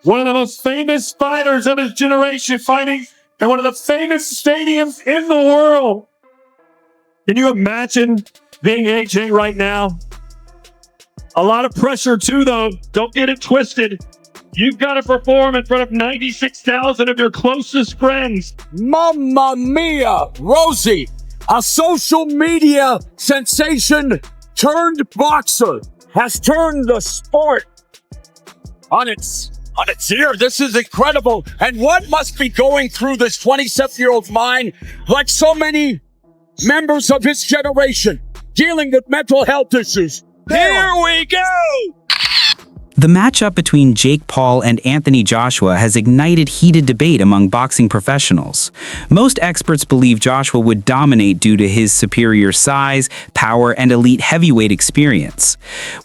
one of the most famous fighters of his generation, fighting in one of the famous stadiums in the world. Can you imagine being AJ right now? A lot of pressure too, though. Don't get it twisted. You've got to perform in front of 96,000 of your closest friends. Mamma mia, Rosie, a social media sensation turned boxer, has turned the sport on its ear. This is incredible. And what must be going through this 27-year-old mind, like so many members of his generation, dealing with mental health issues? Here we go! The matchup between Jake Paul and Anthony Joshua has ignited heated debate among boxing professionals. Most experts believe Joshua would dominate due to his superior size, power, and elite heavyweight experience.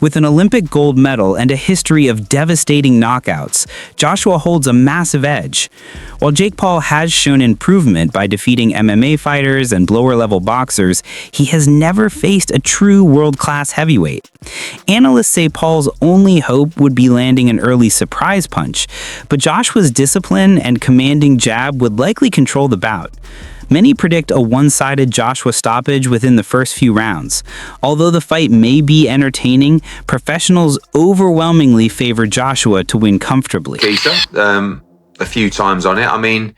With an Olympic gold medal and a history of devastating knockouts, Joshua holds a massive edge. While Jake Paul has shown improvement by defeating MMA fighters and lower-level boxers, he has never faced a true world-class heavyweight. Analysts say Paul's only hope would be landing an early surprise punch, but Joshua's discipline and commanding jab would likely control the bout. Many predict a one-sided Joshua stoppage within the first few rounds. Although the fight may be entertaining, professionals overwhelmingly favor Joshua to win comfortably. A few times on it. I mean,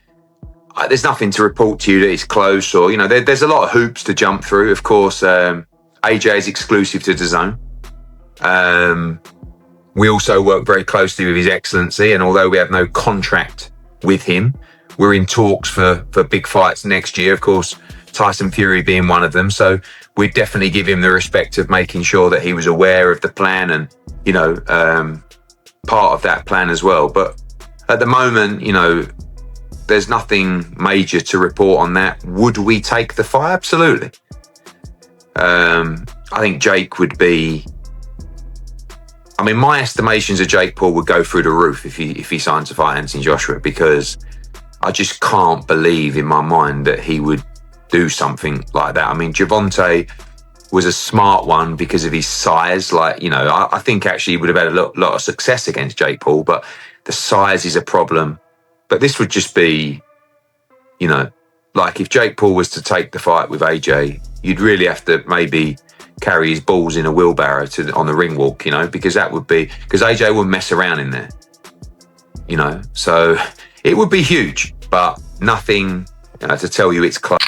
there's nothing to report to you that it's close or, you know, there's a lot of hoops to jump through. Of course, AJ is exclusive to DAZN. We also work very closely with His Excellency, and although we have no contract with him, we're in talks for big fights next year, of course, Tyson Fury being one of them. So we'd definitely give him the respect of making sure that he was aware of the plan and, you know, part of that plan as well. But at the moment, you know, there's nothing major to report on that. Would we take the fight? Absolutely. I think Jake would be... I mean, my estimations of Jake Paul would go through the roof if he signed to fight Anthony Joshua, because I just can't believe in my mind that he would do something like that. I mean, Gervonta was a smart one because of his size. Like, you know, I think actually he would have had a lot of success against Jake Paul, but the size is a problem. But this would just be, you know, like if Jake Paul was to take the fight with AJ, you'd really have to maybe carry his balls in a wheelbarrow on the ring walk, you know, because AJ wouldn't mess around in there, you know. So it would be huge, but nothing, you know, to tell you it's close.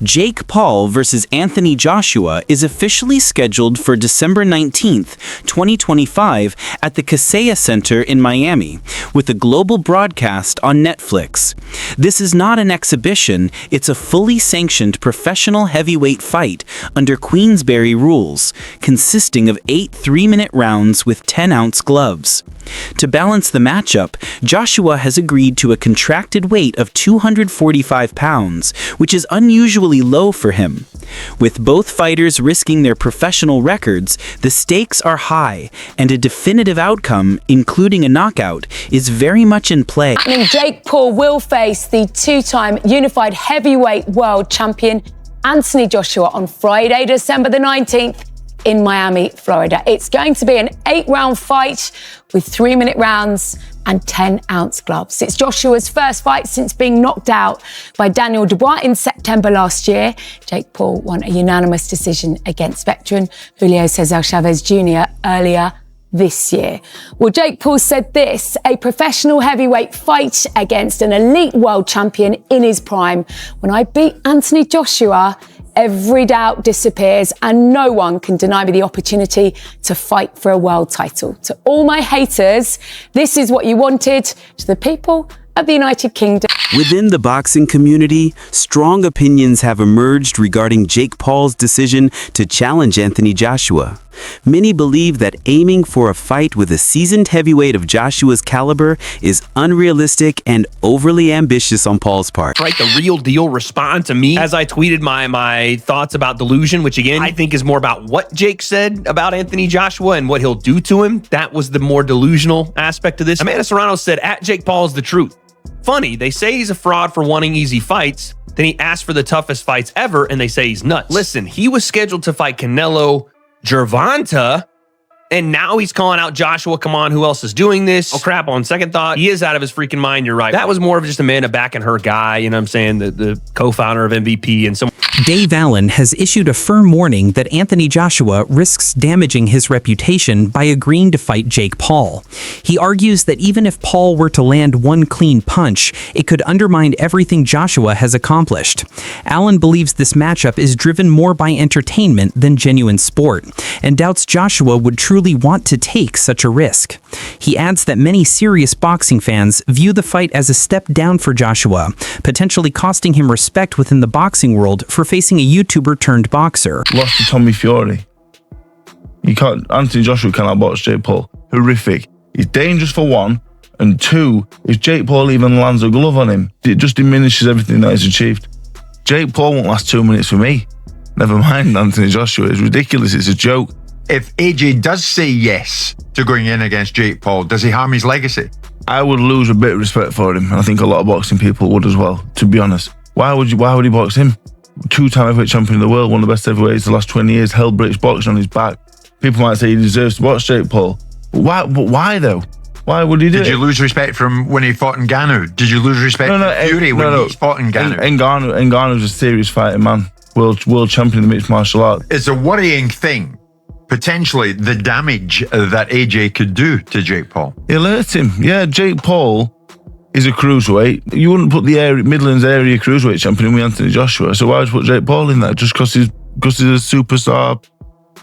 Jake Paul versus Anthony Joshua is officially scheduled for December 19th, 2025 at the Kaseya Center in Miami, with a global broadcast on Netflix. This is not an exhibition, it's a fully sanctioned professional heavyweight fight under Queensberry rules, consisting of 8 3-minute rounds with 10-ounce gloves. To balance the matchup, Joshua has agreed to a contracted weight of 245 pounds, which is unusually low for him. With both fighters risking their professional records, the stakes are high, and a definitive outcome, including a knockout, is very much in play. And Jake Paul will face the 2-time unified heavyweight world champion Anthony Joshua on Friday, December the 19th in Miami, Florida. It's going to be an 8-round fight with 3-minute rounds and 10-ounce gloves. It's Joshua's first fight since being knocked out by Daniel Dubois in September last year. Jake Paul won a unanimous decision against veteran Julio Cesar Chavez Jr. earlier this year. Well, Jake Paul said this: a professional heavyweight fight against an elite world champion in his prime. When I beat Anthony Joshua, every doubt disappears and no one can deny me the opportunity to fight for a world title. To all my haters, this is what you wanted. To the people of the United Kingdom. Within the boxing community, strong opinions have emerged regarding Jake Paul's decision to challenge Anthony Joshua. Many believe that aiming for a fight with a seasoned heavyweight of Joshua's caliber is unrealistic and overly ambitious on Paul's part. Right, the real deal respond to me as I tweeted my thoughts about delusion, which again, I think is more about what Jake said about Anthony Joshua and what he'll do to him. That was the more delusional aspect of this. Amanda Serrano said, at Jake Paul is the truth. Funny, they say he's a fraud for wanting easy fights. Then he asked for the toughest fights ever, and they say he's nuts. Listen, he was scheduled to fight Canelo Gervonta, And now he's calling out Joshua. Come on, who else is doing this? Oh crap, on second thought, he is out of his freaking mind. You're right. That was more of just Amanda backing her guy, you know what I'm saying? The co-founder of MVP and some. Dave Allen has issued a firm warning that Anthony Joshua risks damaging his reputation by agreeing to fight Jake Paul. He argues that even if Paul were to land one clean punch, it could undermine everything Joshua has accomplished. Allen believes this matchup is driven more by entertainment than genuine sport, and doubts Joshua would truly want to take such a risk. He adds that many serious boxing fans view the fight as a step down for Joshua, potentially costing him respect within the boxing world for facing a YouTuber turned boxer. Lost to Tommy Fury. Anthony Joshua cannot box Jake Paul. Horrific. He's dangerous for one, and two, if Jake Paul even lands a glove on him, it just diminishes everything that he's achieved. Jake Paul won't last 2 minutes for me. Never mind Anthony Joshua. It's ridiculous. It's a joke. If AJ does say yes to going in against Jake Paul, does he harm his legacy? I would lose a bit of respect for him, and I think a lot of boxing people would as well, to be honest. Why would he box him? 2-time heavyweight champion of the world, one of the best heavyweights the last 20 years, held British boxing on his back. People might say he deserves to box Jake Paul. But why though? Why would he do it? Did you lose respect from when he fought Ngannou? Did you lose respect from Fury when he fought Ngannou? Ngannou's a serious fighting man. World champion in the mixed martial art. It's a worrying thing, potentially, the damage that AJ could do to Jake Paul. He'll hurt him. Yeah, Jake Paul is a cruiserweight. You wouldn't put the Midlands area cruiserweight champion in with Anthony Joshua. So why would you put Jake Paul in that? Just because he's a superstar,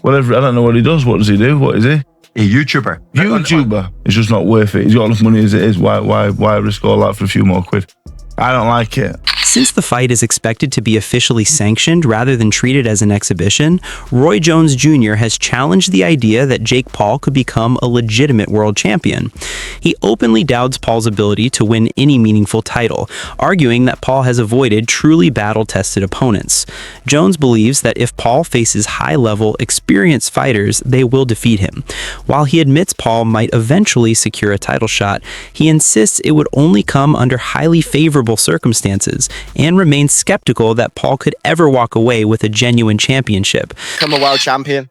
whatever. I don't know what he does. What does he do? What is he? A YouTuber. It's just not worth it. He's got enough money as it is. Why risk all that for a few more quid? I don't like it. Since the fight is expected to be officially sanctioned rather than treated as an exhibition, Roy Jones Jr. has challenged the idea that Jake Paul could become a legitimate world champion. He openly doubts Paul's ability to win any meaningful title, arguing that Paul has avoided truly battle-tested opponents. Jones believes that if Paul faces high-level, experienced fighters, they will defeat him. While he admits Paul might eventually secure a title shot, he insists it would only come under highly favorable circumstances, and remains skeptical that Paul could ever walk away with a genuine championship. Become a world champion?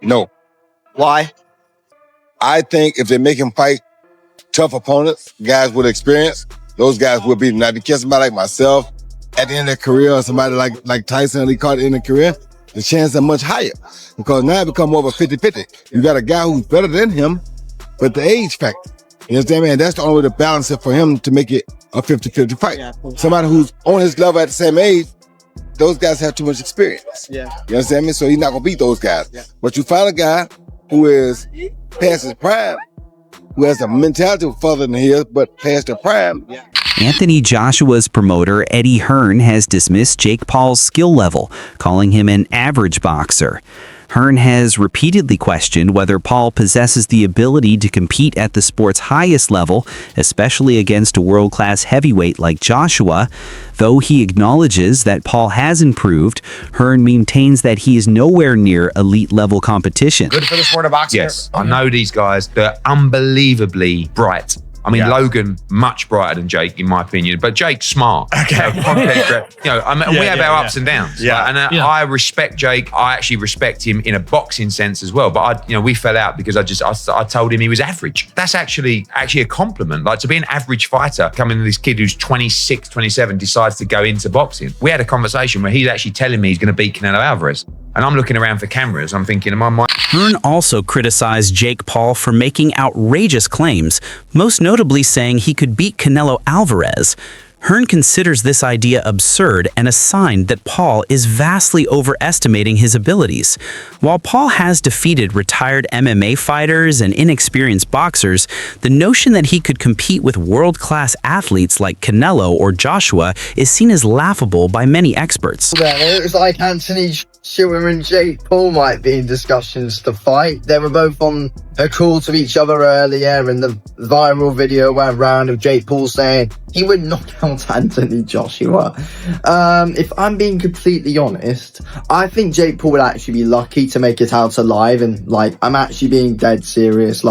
No. Why? I think if they make him fight tough opponents, guys with experience, those guys will beat him. Now, if you catch somebody like myself at the end of their career, or somebody like Tyson and Lee Carter in their career, the chances are much higher. Because now it becomes more of a 50-50. You got a guy who's better than him, but the age factor. You understand, man? That's the only way to balance it for him to make it a 50-50 fight. Yeah, somebody who's on his level at the same age, those guys have too much experience. Yeah. You understand me? So he's not going to beat those guys. Yeah. But you find a guy who is past his prime, who has a mentality further than his, but past the prime. Yeah. Anthony Joshua's promoter, Eddie Hearn, has dismissed Jake Paul's skill level, calling him an average boxer. Hearn has repeatedly questioned whether Paul possesses the ability to compete at the sport's highest level, especially against a world-class heavyweight like Joshua. Though he acknowledges that Paul has improved, Hearn maintains that he is nowhere near elite-level competition. Good for the sport of boxing. Yes, I know these guys. They're unbelievably bright. I mean, Logan, much brighter than Jake, in my opinion. But Jake's smart. Okay. We have our ups and downs. Yeah. I respect Jake. I actually respect him in a boxing sense as well. But we fell out because I told him he was average. That's actually a compliment. Like, to be an average fighter, coming to this kid who's 26, 27, decides to go into boxing. We had a conversation where he's actually telling me he's going to beat Canelo Alvarez. And I'm looking around for cameras. I'm thinking, am I mind? Hearn also criticized Jake Paul for making outrageous claims, most notably saying he could beat Canelo Alvarez. Hearn considers this idea absurd and a sign that Paul is vastly overestimating his abilities. While Paul has defeated retired MMA fighters and inexperienced boxers, the notion that he could compete with world-class athletes like Canelo or Joshua is seen as laughable by many experts. It was like Anthony Joshua and Jake Paul might be in discussions to fight. They were both on a call to each other earlier, and the viral video went round of Jake Paul saying he would knock out Anthony Joshua. If I'm being completely honest, I think Jake Paul would actually be lucky to make it out alive, and I'm actually being dead serious.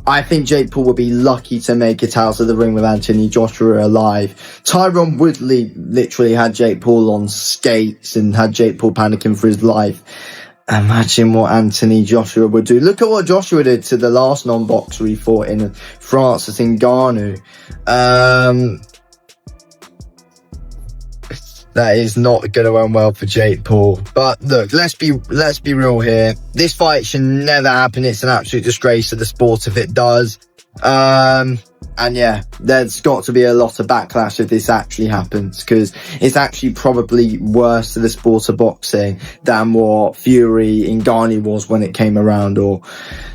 I think Jake Paul would be lucky to make it out of the ring with Anthony Joshua alive. Tyron Woodley literally had Jake Paul on skates and had Jake Paul panicking for his life. Imagine what Anthony Joshua would do. Look at what Joshua did to the last non-boxer he fought in Francis Ngannou. That is not going to end well for Jake Paul. But look, let's be real here. This fight should never happen. It's an absolute disgrace to the sport if it does. And yeah, there's got to be a lot of backlash if this actually happens, because it's actually probably worse to the sport of boxing than what Fury in Ngannou was when it came around, or,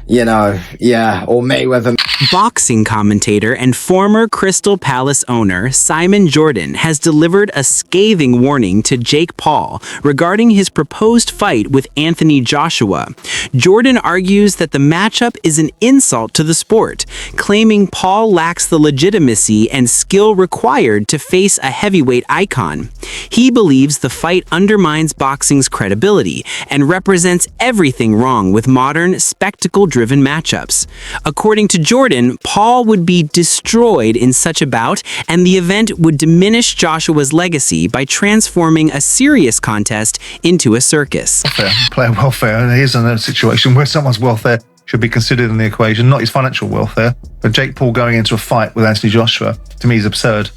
you know, yeah, or Mayweather. Boxing commentator and former Crystal Palace owner Simon Jordan has delivered a scathing warning to Jake Paul regarding his proposed fight with Anthony Joshua. Jordan argues that the matchup is an insult to the sport, claiming Paul lacks the legitimacy and skill required to face a heavyweight icon. He believes the fight undermines boxing's credibility and represents everything wrong with modern, spectacle-driven matchups. According to Jordan, Paul would be destroyed in such a bout, and the event would diminish Joshua's legacy by transforming a serious contest into a circus. Player welfare. He's in a situation where someone's welfare should be considered in the equation, not his financial welfare. But Jake Paul going into a fight with Anthony Joshua, to me, is absurd.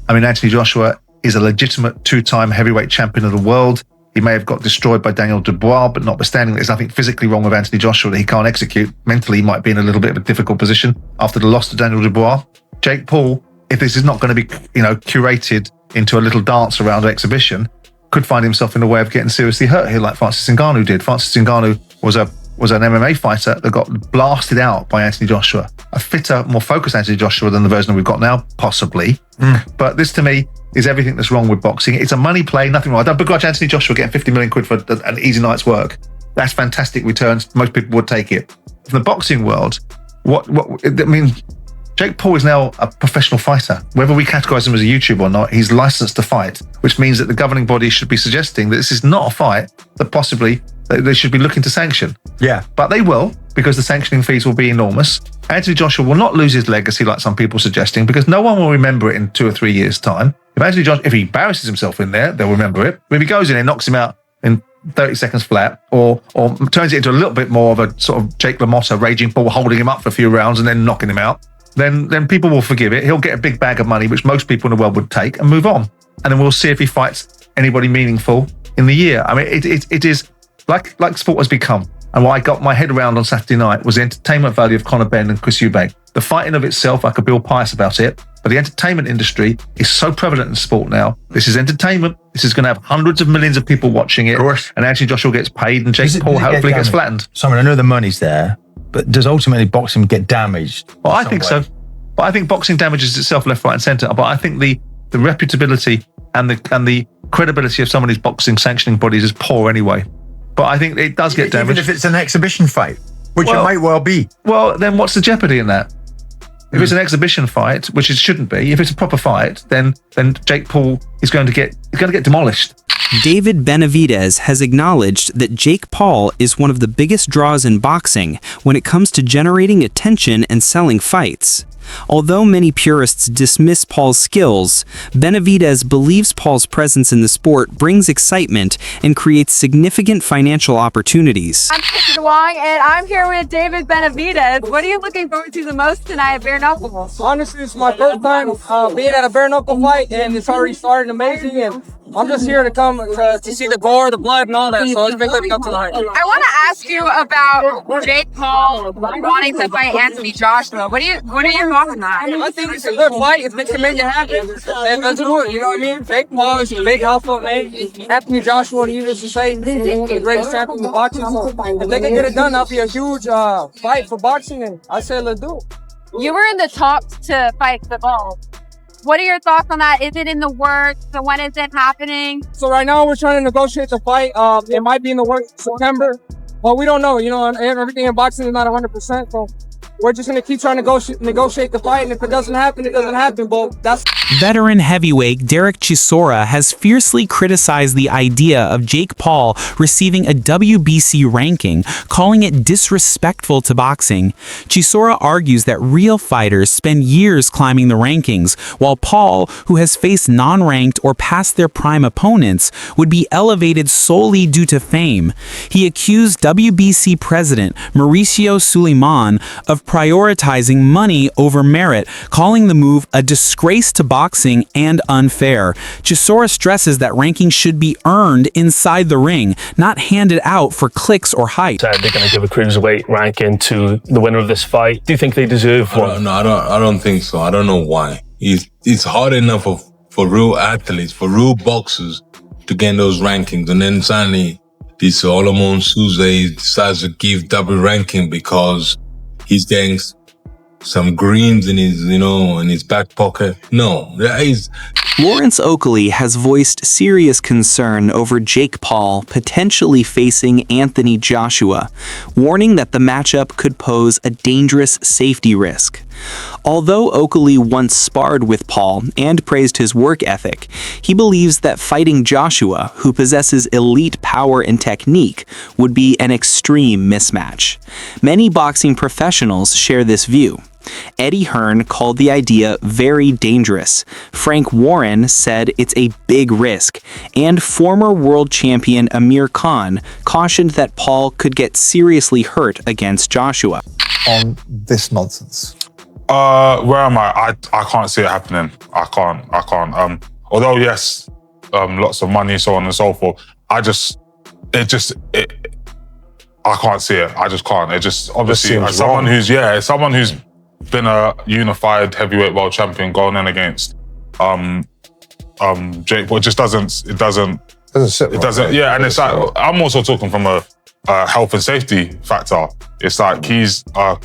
I mean, Anthony Joshua is a legitimate two-time heavyweight champion of the world. He may have got destroyed by Daniel Dubois, but notwithstanding, there's nothing physically wrong with Anthony Joshua that he can't execute. Mentally, he might be in a little bit of a difficult position after the loss to Daniel Dubois. Jake Paul, if this is not going to be, curated into a little dance around an exhibition, could find himself in a way of getting seriously hurt here, like Francis Ngannou did. Francis Ngannou was an MMA fighter that got blasted out by Anthony Joshua. A fitter, more focused Anthony Joshua than the version that we've got now, possibly. But this, to me, is everything that's wrong with boxing. It's a money play, nothing wrong. I don't begrudge Anthony Joshua getting 50 million quid for an easy night's work. That's fantastic returns. Most people would take it. From the boxing world, Jake Paul is now a professional fighter. Whether we categorize him as a YouTuber or not, he's licensed to fight, which means that the governing body should be suggesting that this is not a fight that possibly they should be looking to sanction. Yeah. But they will, because the sanctioning fees will be enormous. Anthony Joshua will not lose his legacy like some people are suggesting, because no one will remember it in 2 or 3 years' time. If he embarrasses himself in there, they'll remember it. If he goes in and knocks him out in 30 seconds flat, or turns it into a little bit more of a sort of Jake LaMotta raging bull, holding him up for a few rounds and then knocking him out, then people will forgive it. He'll get a big bag of money, which most people in the world would take, and move on. And then we'll see if he fights anybody meaningful in the year. I mean, it is like sport has become. And what I got my head around on Saturday night was the entertainment value of Conor Benn and Chris Eubank. The fighting of itself, I could be all pious about it, but the entertainment industry is so prevalent in sport now. This is entertainment. This is going to have hundreds of millions of people watching it. Of course. And Anthony Joshua gets paid, and Jake Paul hopefully gets flattened. Simon, I know the money's there, but does ultimately boxing get damaged? Well, I think so. But I think boxing damages itself left, right, and centre. But I think the reputability and the credibility of some of these boxing sanctioning bodies is poor anyway. But I think it does get damaged. Even if it's an exhibition fight, which it might well be. Well, then what's the jeopardy in that? If it's an exhibition fight, which it shouldn't be, if it's a proper fight, then Jake Paul is going to get demolished. David Benavidez has acknowledged that Jake Paul is one of the biggest draws in boxing when it comes to generating attention and selling fights. Although many purists dismiss Paul's skills, Benavidez believes Paul's presence in the sport brings excitement and creates significant financial opportunities. I'm Kristen Wong, and I'm here with David Benavidez. What are you looking forward to the most tonight at Bare Knuckles? Honestly, it's my first time being at a bare knuckle fight, and it's already started amazing. And I'm just here to come to see the gore, the blood, and all that. So it's been living up to the hype. I want to ask you about Jake Paul wanting to fight Anthony Joshua. What are your thoughts on that? I think it's a good fight if they can make it happen. And let's do it. You know what I mean? Jake Paul is a big alpha man. Anthony Joshua, needless to say, is one of the greatest champions of boxing. So if they can get it done, that'll be a huge fight for boxing. And I say let's do it. You were in the talks to fight the ball. What are your thoughts on that? Is it in the works? So when is it happening? So right now we're trying to negotiate the fight. It might be in the works in September, but we don't know. You know, everything in boxing is not 100%. So we're just going to keep trying to negotiate the fight. And if it doesn't happen, it doesn't happen. But that's Veteran heavyweight Derek Chisora has fiercely criticized the idea of Jake Paul receiving a WBC ranking, calling it disrespectful to boxing. Chisora argues that real fighters spend years climbing the rankings, while Paul, who has faced non-ranked or past their prime opponents, would be elevated solely due to fame. He accused WBC president Mauricio Suleiman of prioritizing money over merit, calling the move a disgrace to boxing and unfair. Chisora stresses that rankings should be earned inside the ring, not handed out for clicks or hype. They're going to give a cruiserweight ranking to the winner of this fight. Do you think they deserve one? No, I don't think so. I don't know why. It's hard enough for real athletes, for real boxers to get those rankings, and then suddenly this Solomon Souza decides to give double ranking because he's getting some greens in his, in his back pocket. No, Lawrence Oakley has voiced serious concern over Jake Paul potentially facing Anthony Joshua, warning that the matchup could pose a dangerous safety risk. Although Oakley once sparred with Paul and praised his work ethic, he believes that fighting Joshua, who possesses elite power and technique, would be an extreme mismatch. Many boxing professionals share this view. Eddie Hearn called the idea very dangerous. Frank Warren said it's a big risk. And former world champion Amir Khan cautioned that Paul could get seriously hurt against Joshua. On this nonsense. Where am I? I can't see it happening. I can't. Although yes, lots of money, so on and so forth. I can't see it. I just can't. It just obviously as someone who's been a unified heavyweight world champion going in against Jake Paul, it just doesn't sit right. Yeah, and it's like I'm also talking from a health and safety factor. It's like he's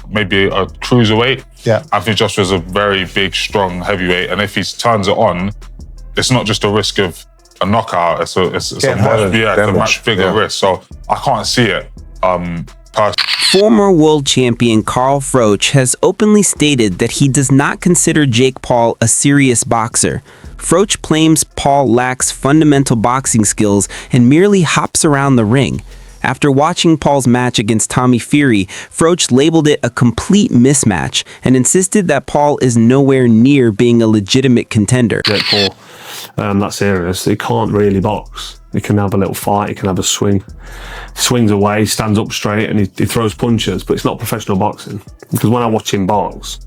maybe a cruiserweight. Yeah, I think Joshua's a very big, strong heavyweight, and if he turns it on, it's not just a risk of a knockout. It's a much bigger risk. So I can't see it. Former world champion Carl Froch has openly stated that he does not consider Jake Paul a serious boxer. Froch claims Paul lacks fundamental boxing skills and merely hops around the ring. After watching Paul's match against Tommy Fury, Froch labeled it a complete mismatch and insisted that Paul is nowhere near being a legitimate contender. Jake Paul, that's serious. He can't really box. He can have a little fight, he can have a swing. Swings away, stands up straight, and he throws punches, but it's not professional boxing. Because when I watch him box,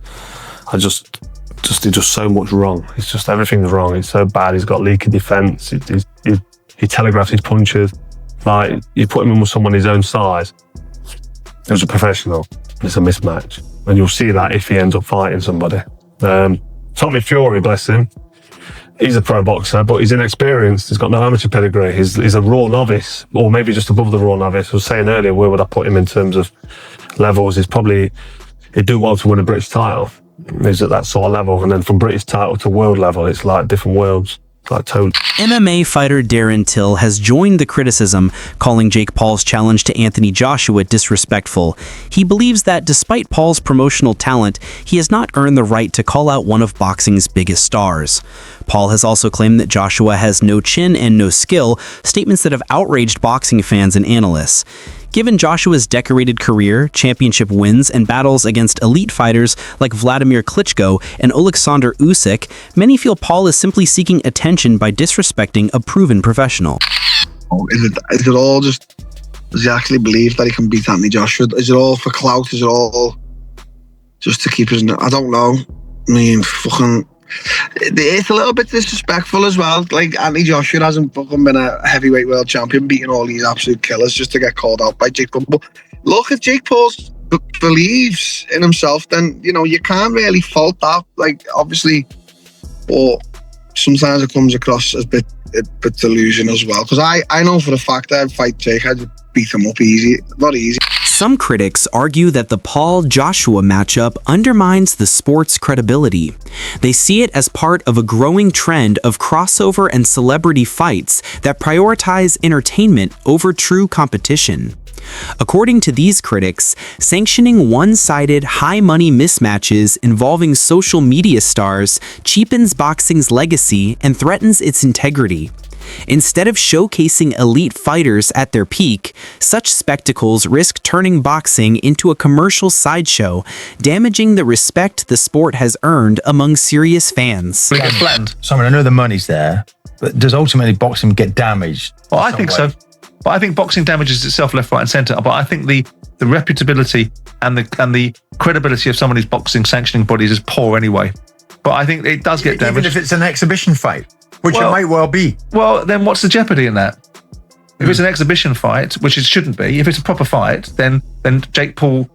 he does so much wrong. It's just everything's wrong. It's so bad. He's got leaky defense. He telegraphs his punches. Like, you put him in with someone his own size, who's a professional, it's a mismatch. And you'll see that if he ends up fighting somebody. Tommy Fury, bless him, he's a pro boxer, but he's inexperienced. He's got no amateur pedigree. He's a raw novice, or maybe just above the raw novice. I was saying earlier, where would I put him in terms of levels? He'd do well to win a British title. He's at that sort of level. And then from British title to world level, it's like different worlds. MMA fighter Darren Till has joined the criticism, calling Jake Paul's challenge to Anthony Joshua disrespectful. He believes that despite Paul's promotional talent, he has not earned the right to call out one of boxing's biggest stars. Paul has also claimed that Joshua has no chin and no skill, statements that have outraged boxing fans and analysts. Given Joshua's decorated career, championship wins, and battles against elite fighters like Vladimir Klitschko and Alexander Usyk, many feel Paul is simply seeking attention by disrespecting a proven professional. Is it all just, does he actually believe that he can beat Anthony Joshua? Is it all for clout? Is it all just to keep his... I don't know. I mean, it's a little bit disrespectful as well. Like, Anthony Joshua hasn't fucking been a heavyweight world champion, beating all these absolute killers just to get called out by Jake Paul. But look, if Jake Paul believes in himself, then, you can't really fault that. Like, obviously, but sometimes it comes across as a bit delusion as well. Because I know for a fact that I'd fight Jake, I'd beat him up easy. Not easy. Some critics argue that the Paul-Joshua matchup undermines the sport's credibility. They see it as part of a growing trend of crossover and celebrity fights that prioritize entertainment over true competition. According to these critics, sanctioning one-sided, high-money mismatches involving social media stars cheapens boxing's legacy and threatens its integrity. Instead of showcasing elite fighters at their peak, such spectacles risk turning boxing into a commercial sideshow, damaging the respect the sport has earned among serious fans. We get flattened. Simon, I know the money's there, but does ultimately boxing get damaged? Well, I think so. But I think boxing damages itself left, right, and centre. But I think the reputability and the credibility of some of these boxing sanctioning bodies is poor anyway. But I think it does get damaged. Even if it's an exhibition fight, which it might well be. Well, then what's the jeopardy in that? If it's an exhibition fight, which it shouldn't be, if it's a proper fight, then Jake Paul